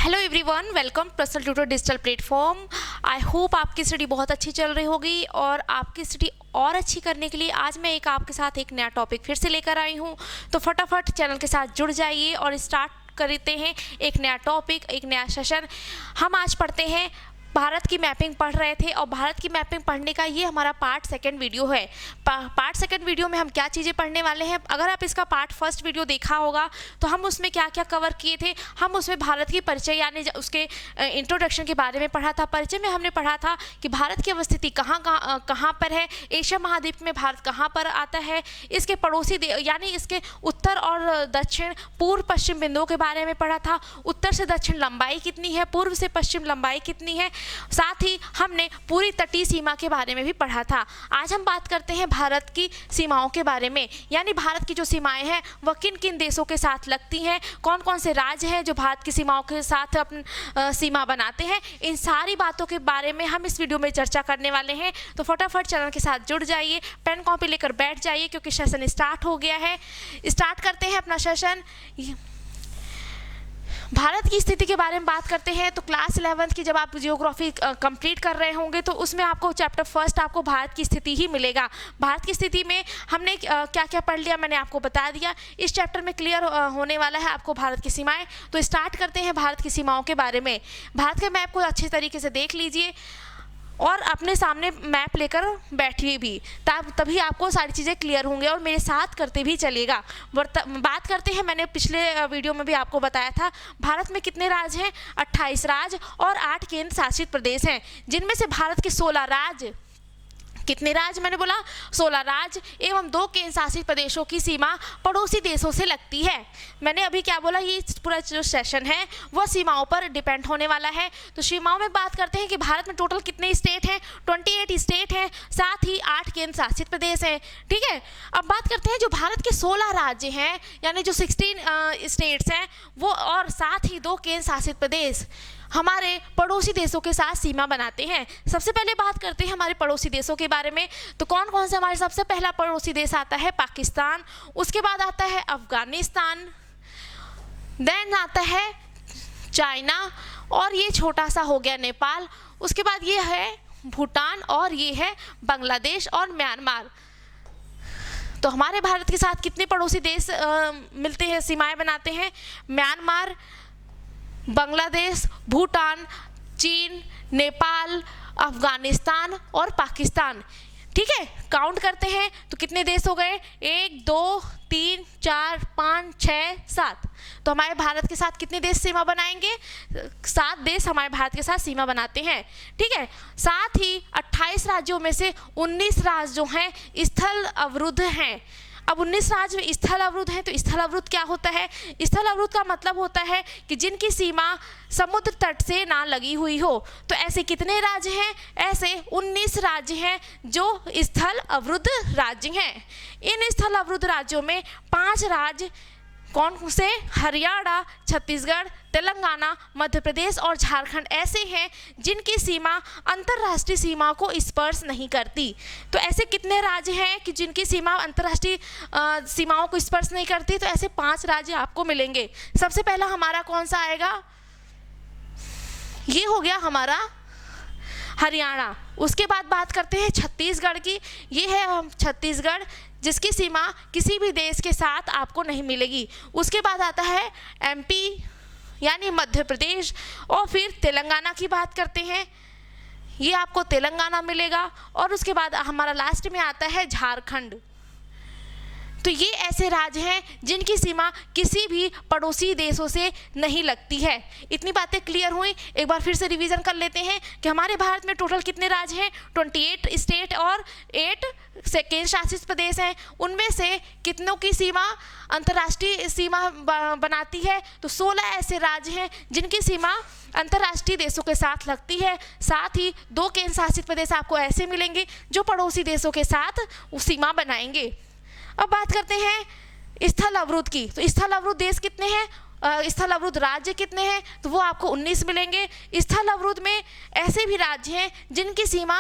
Hello everyone, welcome personal tutor digital platform. I hope आपकी study बहुत अच्छी चल रही होगी और आपकी स्टडी और अच्छी करने के लिए आज मैं आपके साथ एक नया टॉपिक फिर से लेकर आई हूँ। तो फटाफट चैनल के साथ जुड़ जाइए और स्टार्ट करते हैं एक नया टॉपिक, एक नया सेशन। हम आज पढ़ते हैं, भारत की मैपिंग पढ़ रहे थे और भारत की मैपिंग पढ़ने का ये हमारा पार्ट सेकंड वीडियो है। पार्ट सेकंड वीडियो में हम क्या चीज़ें पढ़ने वाले हैं, अगर आप इसका पार्ट फर्स्ट वीडियो देखा होगा तो हम उसमें क्या क्या कवर किए थे। हम उसमें भारत की परिचय यानी उसके इंट्रोडक्शन के बारे में पढ़ा था। परिचय में हमने पढ़ा था कि भारत की अवस्थिति कहाँ पर है, एशिया महाद्वीप में भारत कहाँ पर आता है, इसके पड़ोसी यानी इसके उत्तर और दक्षिण पूर्व पश्चिम बिंदुओं के बारे में पढ़ा था। उत्तर से दक्षिण लंबाई कितनी है, पूर्व से पश्चिम लंबाई कितनी है, साथ ही हमने पूरी तटीय सीमा के बारे में भी पढ़ा था। आज हम बात करते हैं भारत की सीमाओं के बारे में, यानी भारत की जो सीमाएं हैं वह किन किन देशों के साथ लगती हैं, कौन कौन से राज्य हैं जो भारत की सीमाओं के साथ अपनी सीमा बनाते हैं। इन सारी बातों के बारे में हम इस वीडियो में चर्चा करने वाले हैं। तो फटाफट चैनल के साथ जुड़ जाइए, पेन कॉपी लेकर बैठ जाइए क्योंकि सेशन स्टार्ट हो गया है। स्टार्ट करते हैं अपना सेशन। भारत की स्थिति के बारे में बात करते हैं तो क्लास 11th की जब आप जियोग्राफी कंप्लीट कर रहे होंगे तो उसमें आपको चैप्टर फर्स्ट आपको भारत की स्थिति ही मिलेगा। भारत की स्थिति में हमने क्या क्या पढ़ लिया मैंने आपको बता दिया। इस चैप्टर में क्लियर होने वाला है आपको भारत की सीमाएं। तो स्टार्ट करते हैं भारत की सीमाओं के बारे में। भारत के मैप को अच्छे तरीके से देख लीजिए और अपने सामने मैप लेकर बैठिए भी, तभी आपको सारी चीज़ें क्लियर होंगे और मेरे साथ करते भी चलिएगा। बात करते हैं, मैंने पिछले वीडियो में भी आपको बताया था भारत में कितने राज्य हैं, 28 राज्य और 8 केंद्र शासित प्रदेश हैं, जिनमें से भारत के 16 राज्य, कितने राज्य मैंने बोला 16 राज्य एवं 2 केंद्र शासित प्रदेशों की सीमा पड़ोसी देशों से लगती है। मैंने अभी क्या बोला, ये पूरा जो सेशन है वह सीमाओं पर डिपेंड होने वाला है। तो सीमाओं में बात करते हैं कि भारत में टोटल कितने स्टेट हैं, 28 स्टेट हैं, साथ ही 8 केंद्र शासित प्रदेश हैं। ठीक है, अब बात करते हैं जो भारत के 16 राज्य हैं यानी जो 16 स्टेट्स हैं वो, और साथ ही 2 केंद्र शासित प्रदेश हमारे पड़ोसी देशों के साथ सीमा बनाते हैं। सबसे पहले बात करते हैं हमारे पड़ोसी देशों के बारे में। तो कौन कौन से हमारे सबसे पहला पड़ोसी देश आता है, पाकिस्तान, उसके बाद आता है अफगानिस्तान, देन आता है चाइना और ये छोटा सा हो गया नेपाल, उसके बाद ये है भूटान और ये है बांग्लादेश और म्यांमार। तो हमारे भारत के साथ कितने पड़ोसी देश मिलते हैं, सीमाएं बनाते हैं, म्यांमार, बांग्लादेश, भूटान, चीन, नेपाल, अफगानिस्तान और पाकिस्तान। ठीक है, काउंट करते हैं तो कितने देश हो गए, 1 2 3 4 5 6 7। तो हमारे भारत के साथ कितने देश सीमा बनाएंगे, 7 देश हमारे भारत के साथ सीमा बनाते हैं। ठीक है, साथ ही 28 राज्यों में से 19 राज्य जो हैं स्थल अवरुद्ध हैं। अब 19 राज्य में स्थल अवरुद्ध है, तो स्थल अवरुद्ध क्या होता है, स्थल अवरुद्ध का मतलब होता है कि जिनकी सीमा समुद्र तट से ना लगी हुई हो। तो ऐसे कितने राज्य हैं, ऐसे 19 राज्य हैं जो स्थल अवरुद्ध राज्य हैं। इन स्थल अवरुद्ध राज्यों में 5 राज्य कौन से, हरियाणा, छत्तीसगढ़, तेलंगाना, मध्य प्रदेश और झारखंड ऐसे हैं जिनकी सीमा अंतर्राष्ट्रीय सीमा को स्पर्श नहीं करती। तो ऐसे कितने राज्य हैं कि जिनकी सीमा अंतर्राष्ट्रीय सीमाओं को स्पर्श नहीं करती, तो ऐसे 5 राज्य आपको मिलेंगे। सबसे पहला हमारा कौन सा आएगा, ये हो गया हमारा हरियाणा। उसके बाद बात करते हैं छत्तीसगढ़ की, ये है छत्तीसगढ़ जिसकी सीमा किसी भी देश के साथ आपको नहीं मिलेगी। उसके बाद आता है एमपी यानी मध्य प्रदेश, और फिर तेलंगाना की बात करते हैं, ये आपको तेलंगाना मिलेगा, और उसके बाद हमारा लास्ट में आता है झारखंड। तो ये ऐसे राज्य हैं जिनकी सीमा किसी भी पड़ोसी देशों से नहीं लगती है। इतनी बातें क्लियर हुई, एक बार फिर से रिवीजन कर लेते हैं कि हमारे भारत में टोटल कितने राज्य हैं, 28 स्टेट और 8 केंद्र शासित प्रदेश हैं। उनमें से कितनों की सीमा अंतर्राष्ट्रीय सीमा बनाती है, तो 16 ऐसे राज्य हैं जिनकी सीमा अंतर्राष्ट्रीय देशों के साथ लगती है। साथ ही 2 केंद्र शासित प्रदेश आपको ऐसे मिलेंगे जो पड़ोसी देशों के साथ सीमा बनाएंगे। अब बात करते हैं स्थल अवरुद्ध की। तो स्थल अवरुद्ध देश कितने हैं, स्थल अवरुद्ध राज्य कितने हैं, तो वो आपको 19 मिलेंगे। स्थल अवरुद्ध में ऐसे भी राज्य हैं जिनकी सीमा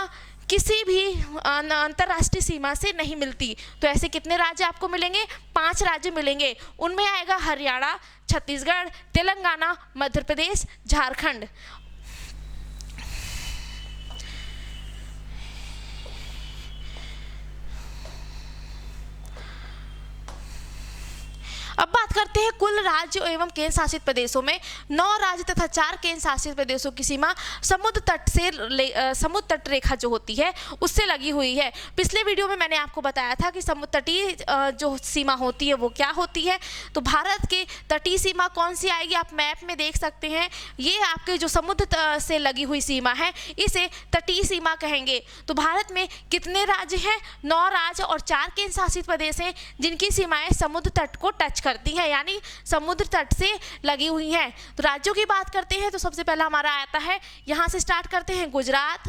किसी भी अंतर्राष्ट्रीय सीमा से नहीं मिलती। तो ऐसे कितने राज्य आपको मिलेंगे? 5 राज्य मिलेंगे। उनमें आएगा हरियाणा, छत्तीसगढ़, तेलंगाना, मध्य प्रदेश, झारखंड। अब बात करते हैं कुल राज्य एवं केंद्र शासित प्रदेशों में। 9 राज्य तथा 4 केंद्र शासित प्रदेशों की सीमा समुद्र समुद्र तट रेखा जो होती है उससे लगी हुई है। पिछले वीडियो में मैंने आपको बताया था कि समुद्र तटीय जो सीमा होती है वो क्या होती है। तो भारत के तटीय सीमा कौन सी आएगी, आप मैप में देख सकते हैं। ये आपके जो समुद्र से लगी हुई सीमा है इसे तटीय सीमा कहेंगे। तो भारत में कितने राज्य हैं? 9 राज्य और 4 केंद्र शासित प्रदेश हैं जिनकी सीमाएं समुद्र तट को टच करती हैं, यानी समुद्र तट से लगी हुई हैं। तो राज्यों की बात करते हैं तो सबसे पहला हमारा आता है, यहां से स्टार्ट करते हैं, गुजरात,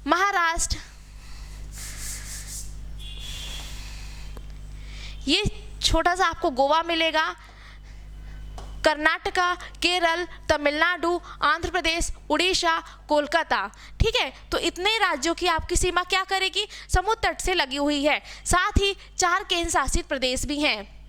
महाराष्ट्र, ये छोटा सा आपको गोवा मिलेगा, कर्नाटका, केरल, तमिलनाडु, आंध्र प्रदेश, उड़ीसा, कोलकाता। ठीक है, तो इतने राज्यों की आपकी सीमा क्या करेगी? समुद्र तट से लगी हुई है। साथ ही 4 केंद्र शासित प्रदेश भी हैं।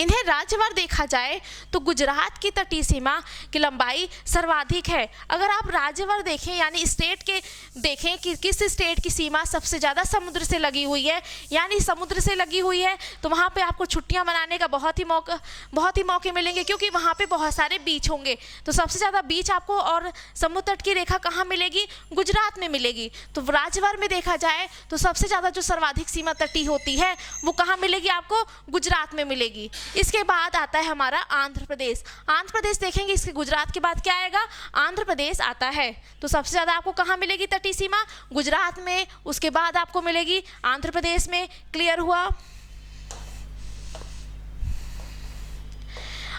इन्हें राज्यवार देखा जाए तो गुजरात की तटीय सीमा की लंबाई सर्वाधिक है। अगर आप राज्यवार देखें यानी स्टेट के देखें कि किस स्टेट की सीमा सबसे ज़्यादा समुद्र से लगी हुई है, यानी समुद्र से लगी हुई है, तो वहाँ पे आपको छुट्टियाँ मनाने का बहुत ही मौके मिलेंगे, क्योंकि वहाँ पे बहुत सारे बीच होंगे। तो सबसे ज़्यादा बीच आपको और समुद्र तट की रेखा कहाँ मिलेगी? गुजरात में मिलेगी। तो राज्यवार में देखा जाए तो सबसे ज़्यादा जो सर्वाधिक सीमा तटीय होती है वो कहाँ मिलेगी? आपको गुजरात में मिलेगी। इसके बाद आता है हमारा आंध्र प्रदेश। आंध्र प्रदेश देखेंगे, इसके गुजरात के बाद क्या आएगा? आंध्र प्रदेश आता है। तो सबसे ज़्यादा आपको कहाँ मिलेगी तटीय सीमा? गुजरात में, उसके बाद आपको मिलेगी आंध्र प्रदेश में। क्लियर हुआ?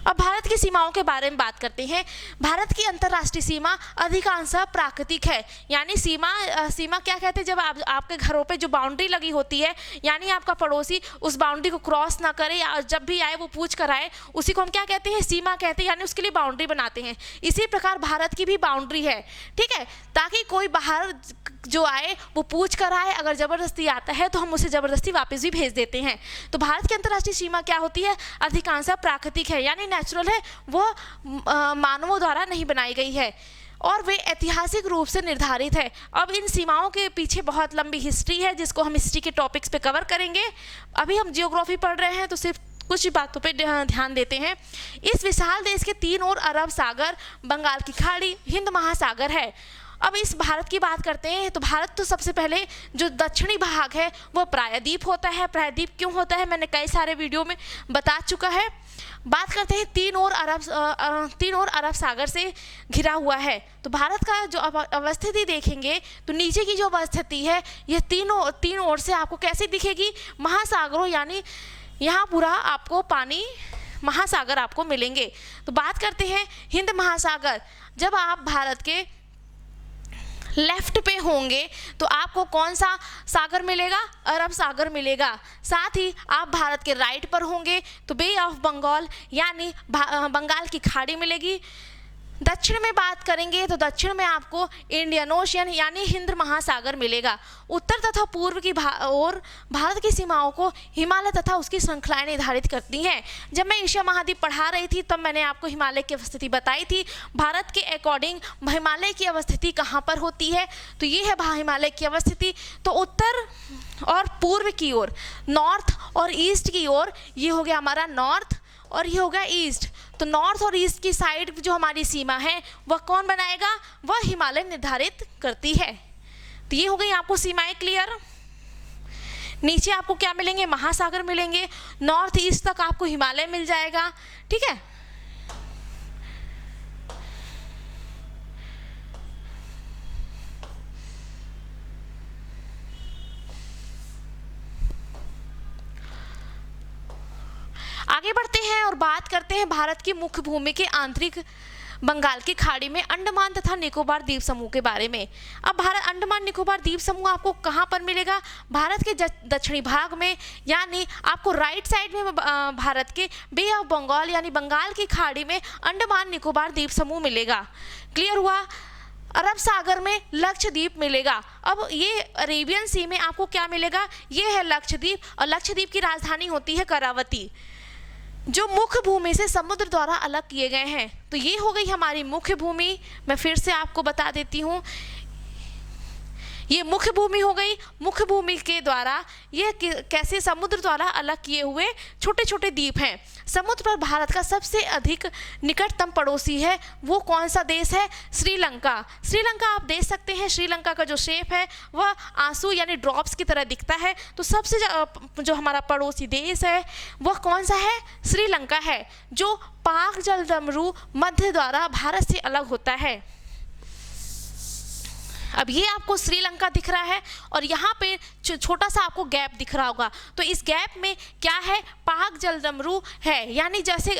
अब भारत की सीमाओं के बारे में बात करते हैं। भारत की अंतर्राष्ट्रीय सीमा अधिकांशतः प्राकृतिक है, यानी सीमा क्या कहते हैं? जब आपके घरों पे जो बाउंड्री लगी होती है, यानी आपका पड़ोसी उस बाउंड्री को क्रॉस ना करे या जब भी आए वो पूछ कर आए, उसी को हम क्या कहते हैं? सीमा कहते हैं, यानी उसके लिए बाउंड्री बनाते हैं। इसी प्रकार भारत की भी बाउंड्री है, ठीक है, ताकि कोई बाहर जो आए वो पूछ कर आए। अगर ज़बरदस्ती आता है तो हम उसे ज़बरदस्ती वापस भी भेज देते हैं। तो भारत की अंतर्राष्ट्रीय सीमा क्या होती है? अधिकांशतः प्राकृतिक है, यानी नेचुरल है, वो मानवों द्वारा नहीं बनाई गई है और वे ऐतिहासिक रूप से निर्धारित है। अब इन सीमाओं के पीछे बहुत लंबी हिस्ट्री है जिसको हम हिस्ट्री के टॉपिक्स पे कवर करेंगे। अभी हम जियोग्राफी पढ़ रहे हैं तो सिर्फ कुछ ही बातों पे ध्यान देते हैं। इस विशाल देश के 3 ओर अरब सागर, बंगाल की खाड़ी, हिंद महासागर है। अब इस भारत की बात करते हैं तो भारत तो सबसे पहले जो दक्षिणी भाग है वो प्रायद्वीप होता है। प्रायद्वीप क्यों होता है मैंने कई सारे वीडियो में बता चुका है। बात करते हैं 3 ओर अरब सागर से घिरा हुआ है। तो भारत का जो अवस्थिति देखेंगे तो नीचे की जो अवस्थिति है ये तीन ओर से आपको कैसे दिखेगी? महासागरों, यानी यहाँ पूरा आपको पानी महासागर आपको मिलेंगे। तो बात करते हैं हिंद महासागर। जब आप भारत के लेफ्ट पे होंगे तो आपको कौन सा सागर मिलेगा? अरब सागर मिलेगा। साथ ही आप भारत के राइट पर होंगे तो बे ऑफ बंगाल यानी बंगाल की खाड़ी मिलेगी। दक्षिण में बात करेंगे तो दक्षिण में आपको इंडियन ओशियन यानी हिंद महासागर मिलेगा। उत्तर तथा पूर्व की ओर भारत की सीमाओं को हिमालय तथा उसकी श्रृंखलाएं निर्धारित करती हैं। जब मैं एशिया महाद्वीप पढ़ा रही थी तब मैंने आपको हिमालय की अवस्थिति बताई थी। भारत के अकॉर्डिंग हिमालय की अवस्थिति कहाँ पर होती है? तो ये है हिमालय की अवस्थिति। तो उत्तर और पूर्व की ओर, नॉर्थ और ईस्ट की ओर, ये हो गया हमारा नॉर्थ और ये होगा ईस्ट। तो नॉर्थ और ईस्ट की साइड जो हमारी सीमा है वह कौन बनाएगा? वह हिमालय निर्धारित करती है। तो ये हो गई आपको सीमाएं क्लियर। नीचे आपको क्या मिलेंगे? महासागर मिलेंगे। नॉर्थ ईस्ट तक आपको हिमालय मिल जाएगा, ठीक है। आगे बढ़ते हैं और बात करते हैं भारत की मुख्य भूमि के आंतरिक बंगाल की खाड़ी में अंडमान तथा निकोबार द्वीप समूह के बारे में। अब भारत अंडमान निकोबार द्वीप समूह आपको कहाँ पर मिलेगा? भारत के दक्षिणी भाग में, यानी आपको राइट साइड में भारत के बे ऑफ बंगाल यानी बंगाल की खाड़ी में अंडमान निकोबार द्वीप समूह मिलेगा। क्लियर हुआ? अरब सागर में लक्षद्वीप मिलेगा। अब ये अरेबियन सी में आपको क्या मिलेगा, ये है लक्षद्वीप, और लक्षद्वीप की राजधानी होती है करावती, जो मुख्य भूमि से समुद्र द्वारा अलग किए गए हैं। तो ये हो गई हमारी मुख्य भूमि। मैं फिर से आपको बता देती हूँ, ये मुख्य भूमि हो गई। मुख्य भूमि के द्वारा ये कैसे समुद्र द्वारा अलग किए हुए छोटे छोटे द्वीप हैं। समुद्र पर भारत का सबसे अधिक निकटतम पड़ोसी है, वो कौन सा देश है, श्रीलंका। श्रीलंका आप देख सकते हैं, श्रीलंका का जो शेप है वह आंसू यानी ड्रॉप्स की तरह दिखता है। तो सबसे जो हमारा पड़ोसी देश है वह कौन सा है, श्रीलंका है, जो पाक जलडमरू मध्य द्वारा भारत से अलग होता है। अब ये आपको श्रीलंका दिख रहा है और यहाँ पे छोटा सा आपको गैप दिख रहा होगा। तो इस गैप में क्या है, पाक जलडमरू है। यानी जैसे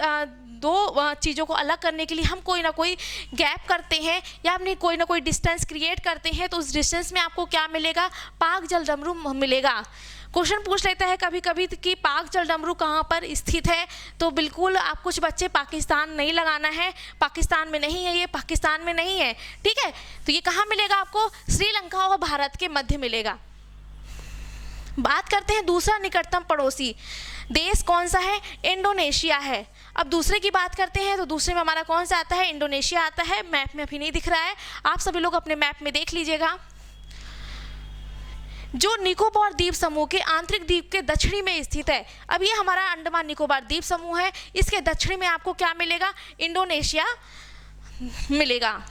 दो चीज़ों को अलग करने के लिए हम कोई ना कोई गैप करते हैं या अपनी कोई ना कोई डिस्टेंस क्रिएट करते हैं, तो उस डिस्टेंस में आपको क्या मिलेगा, पाक जलडमरू मिलेगा। क्वेश्चन पूछ लेता है कभी कभी कि पाक जलडमरू कहाँ पर स्थित है, तो बिल्कुल आप कुछ बच्चे पाकिस्तान नहीं लगाना है, पाकिस्तान में नहीं है, ये पाकिस्तान में नहीं है, ठीक है। तो ये कहाँ मिलेगा आपको, श्रीलंका और भारत के मध्य मिलेगा। बात करते हैं दूसरा निकटतम पड़ोसी देश कौन सा है, इंडोनेशिया है। अब दूसरे की बात करते हैं तो दूसरे में हमारा कौन सा आता है, इंडोनेशिया आता है। मैप में अभी नहीं दिख रहा है, आप सभी लोग अपने मैप में देख लीजिएगा। जो निकोबार द्वीप समूह के आंतरिक द्वीप के दक्षिणी में स्थित है। अब ये हमारा अंडमान निकोबार द्वीप समूह है, इसके दक्षिणी में आपको क्या मिलेगा, इंडोनेशिया मिलेगा।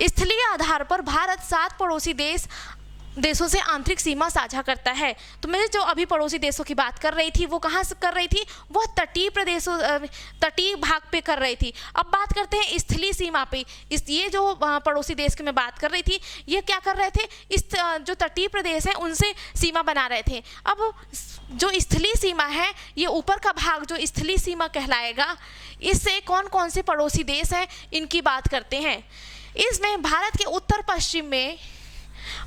स्थलीय आधार पर भारत 7 पड़ोसी देशों से आंतरिक सीमा साझा करता है। तो मैं जो अभी पड़ोसी देशों की बात कर रही थी वो कहाँ से कर रही थी, वो तटीय भाग पे कर रही थी। अब बात करते हैं स्थलीय सीमा पे। ये जो पड़ोसी देश की मैं बात कर रही थी, ये क्या कर रहे थे, इस जो तटीय प्रदेश है उनसे सीमा बना रहे थे। अब जो स्थलीय सीमा है, ये ऊपर का भाग जो स्थलीय सीमा कहलाएगा, इससे कौन कौन से पड़ोसी देश हैं इनकी बात करते हैं। इसमें भारत के उत्तर पश्चिम में,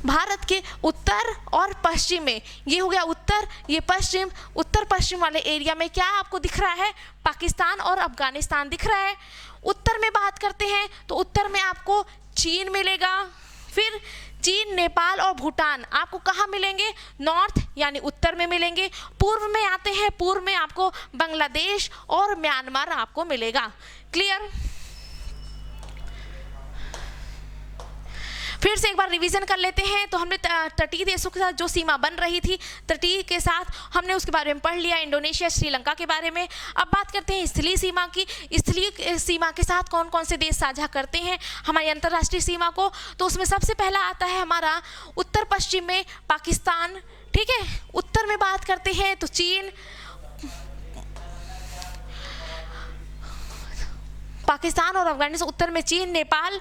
भारत के उत्तर और पश्चिम में, ये हो गया उत्तर, ये पश्चिम, उत्तर पश्चिम वाले एरिया में क्या आपको दिख रहा है, पाकिस्तान और अफगानिस्तान दिख रहा है। उत्तर में बात करते हैं तो उत्तर में आपको चीन मिलेगा, फिर चीन, नेपाल और भूटान आपको कहाँ मिलेंगे, नॉर्थ यानी उत्तर में मिलेंगे। पूर्व में आते हैं, पूर्व में आपको बांग्लादेश और म्यांमार आपको मिलेगा। क्लियर। फिर से एक बार रिवीजन कर लेते हैं। तो हमने तटीय देशों के साथ जो सीमा बन रही थी, तटीय के साथ हमने उसके बारे में पढ़ लिया, इंडोनेशिया, श्रीलंका के बारे में। अब बात करते हैं स्थलीय सीमा की। स्थलीय सीमा के साथ कौन कौन से देश साझा करते हैं हमारी अंतर्राष्ट्रीय सीमा को, तो उसमें सबसे पहला आता है हमारा उत्तर पश्चिम में पाकिस्तान, ठीक है। उत्तर में बात करते हैं तो चीन, पाकिस्तान और अफगानिस्तान, उत्तर में चीन, नेपाल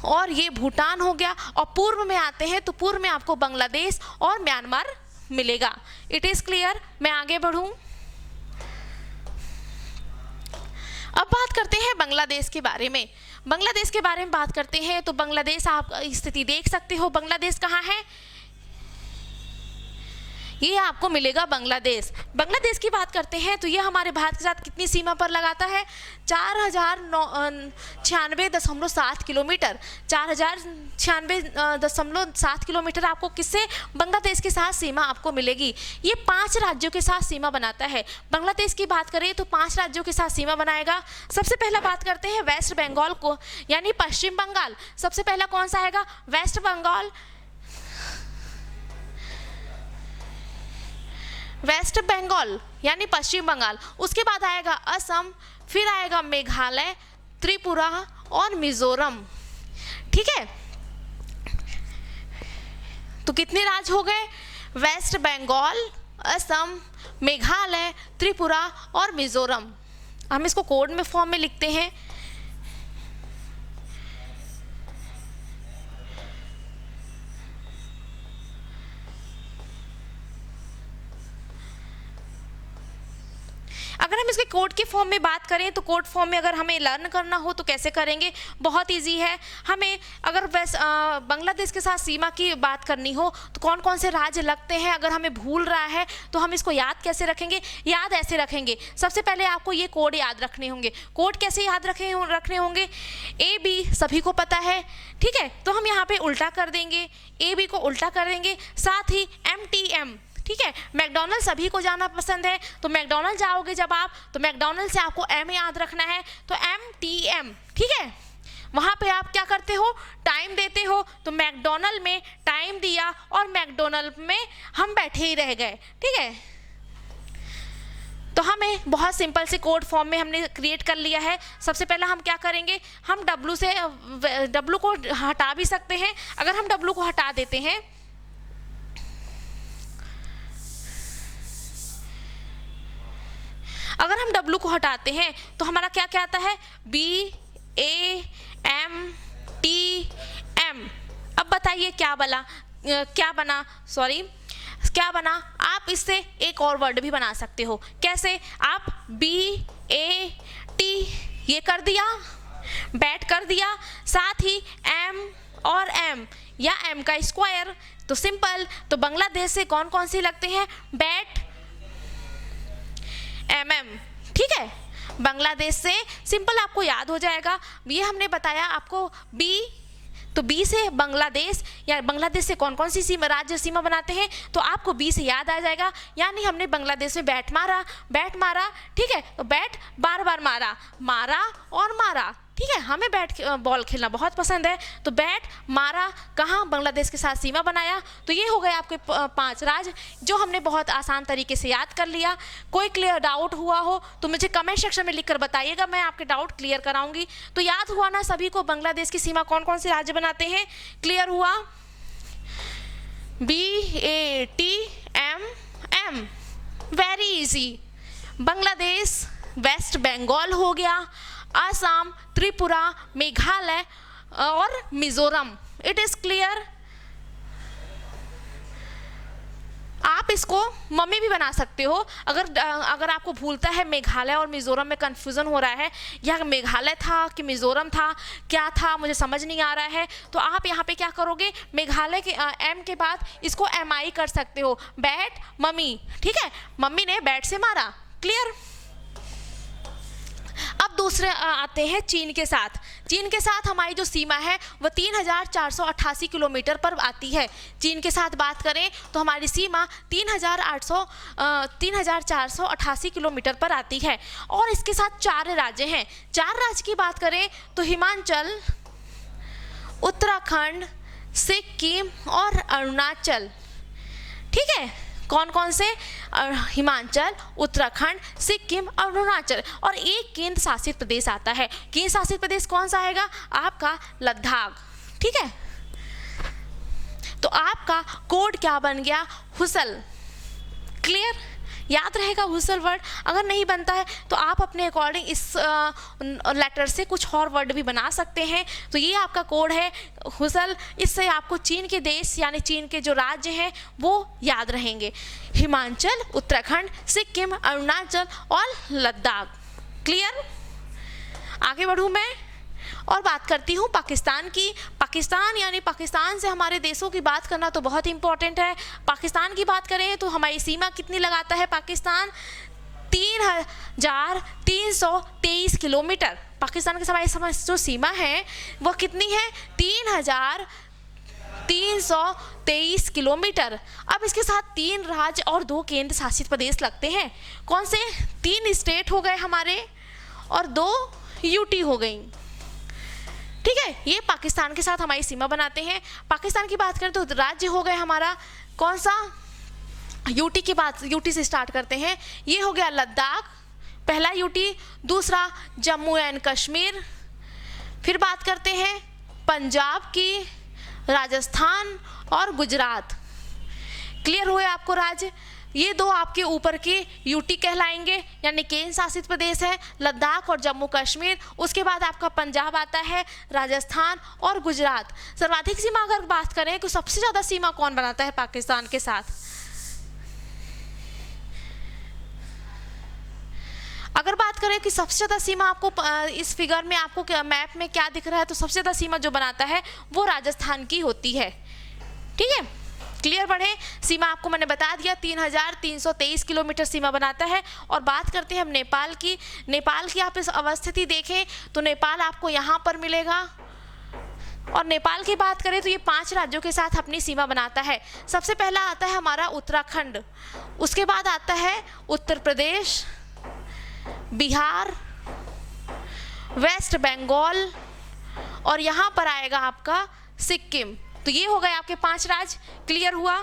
और ये भूटान हो गया। और पूर्व में आते हैं तो पूर्व में आपको बांग्लादेश और म्यांमार मिलेगा। It is clear. मैं आगे बढ़ूं। अब बात करते हैं बांग्लादेश के बारे में। बांग्लादेश के बारे में बात करते हैं तो बांग्लादेश आप स्थिति देख सकते हो। बांग्लादेश कहाँ है, ये आपको मिलेगा बांग्लादेश। बांग्लादेश की बात करते हैं तो ये हमारे भारत के साथ कितनी सीमा पर लगाता है, 4096.7 किलोमीटर। 4096.7 किलोमीटर आपको किससे, बांग्लादेश के साथ सीमा आपको मिलेगी। ये 5 राज्यों के साथ सीमा बनाता है। बांग्लादेश की बात करें तो 5 राज्यों के साथ सीमा बनाएगा। सबसे पहला बात करते हैं वेस्ट बंगाल को, यानी पश्चिम बंगाल। सबसे पहला कौन सा आएगा, वेस्ट बंगाल, वेस्ट बंगाल यानी पश्चिम बंगाल। उसके बाद आएगा असम, फिर आएगा मेघालय, त्रिपुरा और मिजोरम, ठीक है। तो कितने राज्य हो गए, वेस्ट बंगाल, असम, मेघालय, त्रिपुरा और मिजोरम। हम इसको कोड में फॉर्म में लिखते हैं। अगर हम इसके कोड के फॉर्म में बात करें तो कोड फॉर्म में अगर हमें लर्न करना हो तो कैसे करेंगे, बहुत ईजी है। हमें अगर बांग्लादेश के साथ सीमा की बात करनी हो तो कौन कौन से राज्य लगते हैं, अगर हमें भूल रहा है तो हम इसको याद कैसे रखेंगे, याद ऐसे रखेंगे। सबसे पहले आपको ये कोड याद रखने होंगे। कोड कैसे याद रखने होंगे, ए बी सभी को पता है, ठीक है, तो हम यहाँ पे उल्टा कर देंगे, ए बी को उल्टा कर देंगे, साथ ही MTM, ठीक है, मैकडॉनल्ड सभी को जाना पसंद है, तो मैकडॉनल्ड जाओगे जब आप तो मैकडॉनल्ड से आपको M याद रखना है, तो MTM, ठीक है। वहाँ पे आप क्या करते हो, टाइम देते हो, तो मैकडॉनल्ड में टाइम दिया और मैकडॉनल्ड में हम बैठे ही रह गए, ठीक है। तो हमें बहुत सिंपल से कोड फॉर्म में हमने क्रिएट कर लिया है। सबसे पहला हम क्या करेंगे, हम W को हटा भी सकते हैं। अगर हम W को हटा देते हैं, अगर हम W को हटाते हैं तो हमारा क्या क्या आता है, BAMTM। अब बताइए क्या बना, आप इससे एक और वर्ड भी बना सकते हो। कैसे, आप BAT ये कर दिया, बैट कर दिया, साथ ही M और M या M का स्क्वायर, तो सिंपल। तो बांग्लादेश से कौन कौन सी लगते हैं, बैट MM, ठीक है। बांग्लादेश से सिंपल आपको याद हो जाएगा। ये हमने बताया आपको B, तो B से बांग्लादेश या बांग्लादेश से कौन कौन सी राज्य सीमा बनाते हैं, तो आपको B से याद आ जाएगा। यानी हमने बांग्लादेश में बैट मारा, ठीक है, तो बैट बार बार मारा और मारा, ठीक है। हमें बॉल खेलना बहुत पसंद है, तो बैट मारा, कहाँ, बांग्लादेश के साथ सीमा बनाया। तो ये हो गए आपके 5 राज्य जो हमने बहुत आसान तरीके से याद कर लिया। कोई क्लियर डाउट हुआ हो तो मुझे कमेंट सेक्शन में लिखकर बताइएगा, मैं आपके डाउट क्लियर कराऊंगी। तो याद हुआ ना सभी को, बांग्लादेश की सीमा कौन कौन से राज्य बनाते हैं, क्लियर हुआ, BATMM, very easy. Bangladesh, West Bengal हो गया, असम, त्रिपुरा, मेघालय और मिजोरम। It is clear. आप इसको मम्मी भी बना सकते हो। अगर आपको भूलता है, मेघालय और मिजोरम में कंफ्यूजन हो रहा है, या मेघालय था कि मिजोरम था, क्या था मुझे समझ नहीं आ रहा है, तो आप यहाँ पे क्या करोगे, मेघालय के M के बाद इसको MI कर सकते हो, बैट मम्मी, ठीक है, मम्मी ने बैट से मारा, क्लियर। अब दूसरे आते हैं चीन के साथ। चीन के साथ हमारी जो सीमा है वो 3488 किलोमीटर पर आती है। चीन के साथ बात करें तो हमारी सीमा 3488 किलोमीटर पर आती है, और इसके साथ 4 राज्य हैं। 4 राज्य की बात करें तो हिमाचल, उत्तराखंड, सिक्किम और अरुणाचल, ठीक है। कौन कौन से, हिमाचल, उत्तराखंड, सिक्किम और अरुणाचल, और एक केंद्र शासित प्रदेश आता है। केंद्र शासित प्रदेश कौन सा आएगा, आपका लद्दाख, ठीक है। तो आपका कोड क्या बन गया, हुसल, क्लियर, याद रहेगा हुसल वर्ड। अगर नहीं बनता है तो आप अपने अकॉर्डिंग इस लेटर से कुछ और वर्ड भी बना सकते हैं। तो ये आपका कोड है हुसल। इससे आपको चीन के देश यानी चीन के जो राज्य हैं वो याद रहेंगे, हिमाचल, उत्तराखंड, सिक्किम, अरुणाचल और लद्दाख, क्लियर। आगे बढ़ूँ मैं और बात करती हूँ पाकिस्तान की। पाकिस्तान यानी पाकिस्तान से हमारे देशों की बात करना तो बहुत इंपॉर्टेंट है। पाकिस्तान की बात करें तो हमारी सीमा कितनी लगाता है पाकिस्तान, 3323 किलोमीटर। पाकिस्तान की हमारी जो सीमा है वो कितनी है, 3323 किलोमीटर। अब इसके साथ 3 राज्य और 2 केंद्र शासित प्रदेश लगते हैं। कौन से, 3 स्टेट हो गए हमारे और 2 यूटी हो गई, ठीक है। ये पाकिस्तान के साथ हमारी सीमा बनाते हैं। पाकिस्तान की बात करें तो राज्य हो गए हमारा कौन सा, यूटी की बात, यूटी से स्टार्ट करते हैं। ये हो गया लद्दाख, पहला यूटी, दूसरा जम्मू एंड कश्मीर। फिर बात करते हैं पंजाब की, राजस्थान और गुजरात। क्लियर हुए आपको राज्य। ये 2 आपके ऊपर के यूटी कहलाएंगे यानी केंद्र शासित प्रदेश है, लद्दाख और जम्मू कश्मीर। उसके बाद आपका पंजाब आता है, राजस्थान और गुजरात। सर्वाधिक सीमा अगर बात करें तो सबसे ज़्यादा सीमा कौन बनाता है पाकिस्तान के साथ, अगर बात करें कि सबसे ज़्यादा सीमा आपको इस फिगर में आपको मैप में क्या दिख रहा है, तो सबसे ज़्यादा सीमा जो बनाता है वो राजस्थान की होती है। ठीक है, क्लियर बढ़े। सीमा आपको मैंने बता दिया 3323 किलोमीटर सीमा बनाता है। और बात करते हैं हम नेपाल की। नेपाल की आप इस अवस्थिति देखें तो नेपाल आपको यहाँ पर मिलेगा। और नेपाल की बात करें तो ये 5 राज्यों के साथ अपनी सीमा बनाता है। सबसे पहला आता है हमारा उत्तराखंड, उसके बाद आता है उत्तर प्रदेश, बिहार, वेस्ट बंगाल और यहाँ पर आएगा आपका सिक्किम। तो ये हो गए आपके 5 राज्य। क्लियर हुआ।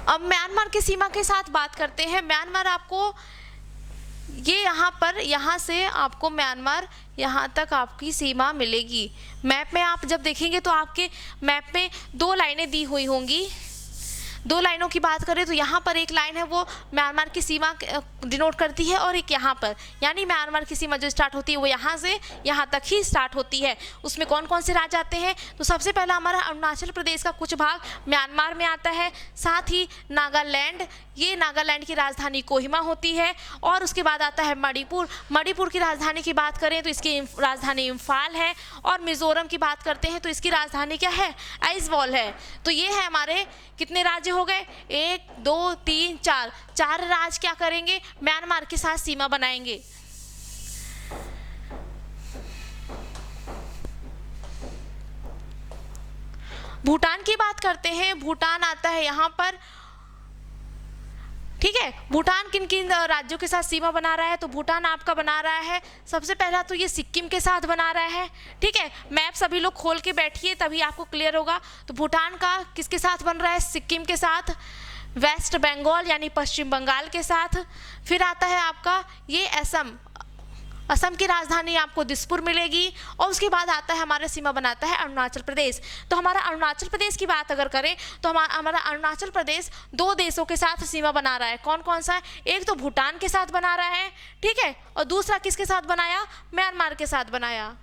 अब म्यांमार की सीमा के साथ बात करते हैं। म्यांमार आपको ये यहाँ से आपको म्यांमार यहाँ तक आपकी सीमा मिलेगी। मैप में आप जब देखेंगे तो आपके मैप में 2 लाइनें दी हुई होंगी। 2 लाइनों की बात करें तो यहाँ पर एक लाइन है वो म्यांमार की सीमा डिनोट करती है, और एक यहाँ पर, यानी म्यांमार की सीमा जो स्टार्ट होती है वो यहाँ से यहाँ तक ही स्टार्ट होती है। उसमें कौन कौन से राज्य आते हैं, तो सबसे पहला हमारा अरुणाचल प्रदेश का कुछ भाग म्यांमार में आता है, साथ ही नागालैंड, ये नागालैंड की राजधानी कोहिमा होती है। और उसके बाद आता है मणिपुर। मणिपुर की राजधानी की बात करें तो इसकी राजधानी इम्फाल है। और मिजोरम की बात करते हैं तो इसकी राजधानी क्या है, आइजवाल है। तो ये है हमारे कितने राज्य हो गए, 1 2 3 4, 4 राज्य क्या करेंगे, म्यांमार के साथ सीमा बनाएंगे। भूटान की बात करते हैं। भूटान आता है यहाँ पर। ठीक है, भूटान किन किन राज्यों के साथ सीमा बना रहा है, तो भूटान आपका बना रहा है सबसे पहला तो ये सिक्किम के साथ बना रहा है। ठीक है, मैप सभी लोग खोल के बैठिए तभी आपको क्लियर होगा। तो भूटान का किसके साथ बन रहा है, सिक्किम के साथ, वेस्ट बंगाल यानी पश्चिम बंगाल के साथ। फिर आता है आपका ये असम, असम की राजधानी आपको दिसपुर मिलेगी। और उसके बाद आता है हमारा सीमा बनाता है अरुणाचल प्रदेश। तो हमारा अरुणाचल प्रदेश की बात अगर करें तो हमारा अरुणाचल प्रदेश 2 देशों के साथ सीमा बना रहा है। कौन कौन सा है, एक तो भूटान के साथ बना रहा है, ठीक है, और दूसरा किसके साथ बनाया, म्यांमार के साथ बनाया।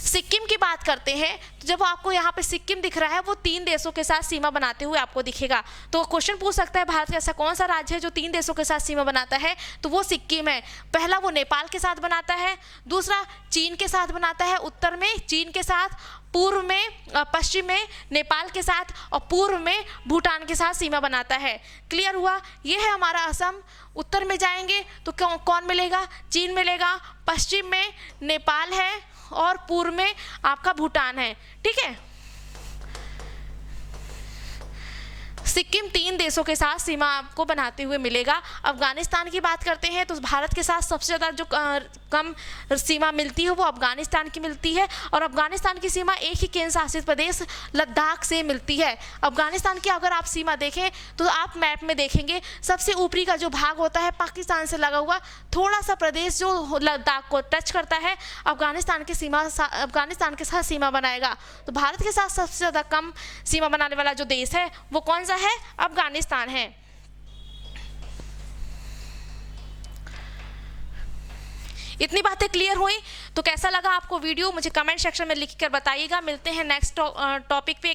सिक्किम की बात करते हैं तो जब आपको यहाँ पे सिक्किम दिख रहा है वो 3 देशों के साथ सीमा बनाते हुए आपको दिखेगा। तो क्वेश्चन पूछ सकता है भारत का ऐसा कौन सा राज्य है जो 3 देशों के साथ सीमा बनाता है, तो वो सिक्किम है। पहला वो नेपाल के साथ बनाता है, दूसरा चीन के साथ बनाता है, उत्तर में चीन के साथ, पूर्व में पश्चिम में नेपाल के साथ, और पूर्व में भूटान के साथ सीमा बनाता है। क्लियर हुआ। ये है हमारा असम। उत्तर में जाएंगे तो कौन मिलेगा, चीन मिलेगा, पश्चिम में नेपाल है और पूर्व में आपका भूटान है। ठीक है, सिक्किम 3 देशों के साथ सीमा आपको बनाते हुए मिलेगा। अफगानिस्तान की बात करते हैं तो भारत के साथ सबसे ज़्यादा जो कम सीमा मिलती है वो अफगानिस्तान की मिलती है। और अफगानिस्तान की सीमा एक ही केंद्र शासित प्रदेश लद्दाख से मिलती है। अफगानिस्तान की अगर आप सीमा देखें तो आप मैप में देखेंगे सबसे ऊपरी का जो भाग होता है पाकिस्तान से लगा हुआ थोड़ा सा प्रदेश जो लद्दाख को टच करता है, अफगानिस्तान के साथ सीमा बनाएगा। तो भारत के साथ सबसे ज़्यादा कम सीमा बनाने वाला जो देश है वो कौन सा है, अफगानिस्तान है। इतनी बातें क्लियर हुई तो कैसा लगा आपको वीडियो, मुझे कमेंट सेक्शन में लिख कर बताइएगा। मिलते हैं नेक्स्ट टॉपिक पे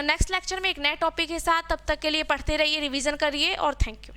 नेक्स्ट लेक्चर में एक नए टॉपिक के साथ। तब तक के लिए पढ़ते रहिए, रिवीजन करिए और थैंक यू।